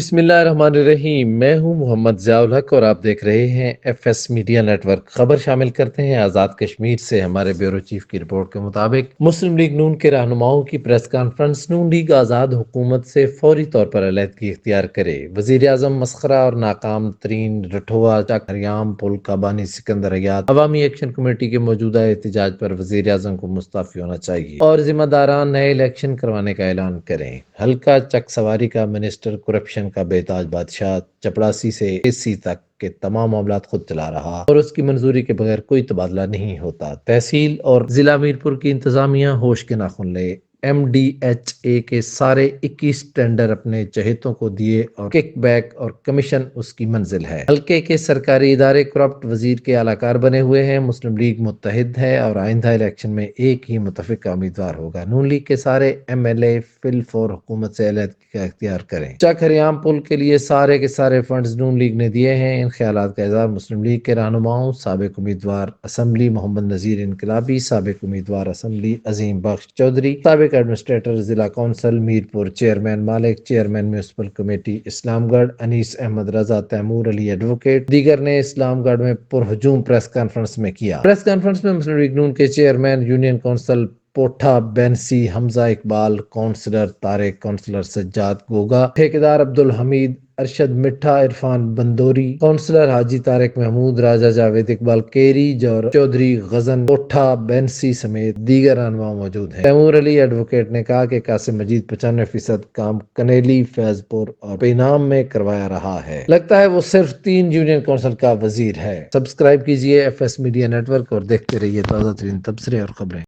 بسم اللہ الرحمن الرحیم۔ میں ہوں محمد ضیاء الحق اور آپ دیکھ رہے ہیں F S media network. خبر شامل کرتے ہیں آزاد کشمیر سے۔ ہمارے بیورو چیف کی رپورٹ کے مطابق مسلم لیگ نون کے رہنماؤں کی پریس کانفرنس۔ نون لیگ آزاد حکومت سے فوری طور پر علیحدگی اختیار کرے۔ وزیر اعظم مسخرہ اور ناکام ترین رٹھوا چک ہریام پل کا بانی سکندر حیات عوامی ایکشن کمیٹی کے موجودہ احتجاج پر وزیر اعظم کو مستعفی ہونا چاہیے اور ذمہ داران نئے الیکشن کروانے کا اعلان کریں۔ حلقہ چک سواری کا منسٹر کرپشن کا بےتاج بادشاہ چپڑاسی سے AC تک کے تمام معاملات خود چلا رہا اور اس کی منظوری کے بغیر کوئی تبادلہ نہیں ہوتا۔ تحصیل اور ضلع میرپور کی انتظامیہ ہوش کے ناخن لے۔ MDHA کے سارے 21 ٹینڈر اپنے چہیتوں کو دیے اور کک بیک اور کمیشن اس کی منزل ہے۔ حلقے کے سرکاری ادارے کرپٹ، وزیر کے اعلی کار بنے ہوئے ہیں۔ مسلم لیگ متحد ہے اور آئندہ الیکشن میں ایک ہی متفقہ امیدوار ہوگا۔ نون لیگ کے سارے MLA فل فور حکومت سے علیحدگی کا اختیار کریں۔ چک ہریام پل کے لیے سارے کے سارے فنڈز نون لیگ نے دیے ہیں۔ ان خیالات کا اظہار مسلم لیگ کے رہنماؤں، سابق امیدوار اسمبلی محمد نذیر انقلابی، سابق امیدوار اسمبلی عظیم بخش چودھری، سابق ایڈمنسٹریٹر ضلع کونسل میرپور چیئرمین مالک، چیئرمین میونسپل کمیٹی اسلام گڑھ انیس احمد رضا، تیمور علی ایڈوکیٹ دیگر نے اسلام گڑھ میں پرہجوم پریس کانفرنس میں کیا۔ پریس کانفرنس میں مسلم لیگ نون کے چیئرمین یونین کونسل پوٹھا بینسی حمزہ اقبال، کونسلر طارق، کونسلر سجاد گوگا، ٹھیکیدار عبدالحمید، ارشد مٹھا، عرفان بندوری، کونسلر حاجی طارق محمود، راجہ جاوید اقبال کیری اور چودھری غزن پوٹھا بینسی سمیت دیگر رہنما موجود ہیں۔ تیمور علی ایڈوکیٹ نے کہا کہ قاسم مجید 95% کام کنیلی، فیض پور اور پینام میں کروایا رہا ہے۔ لگتا ہے وہ صرف 3 یونین کونسل کا وزیر ہے۔ سبسکرائب کیجئے FS میڈیا نیٹ ورک اور دیکھتے رہیے تازہ ترین تبصرے اور خبریں۔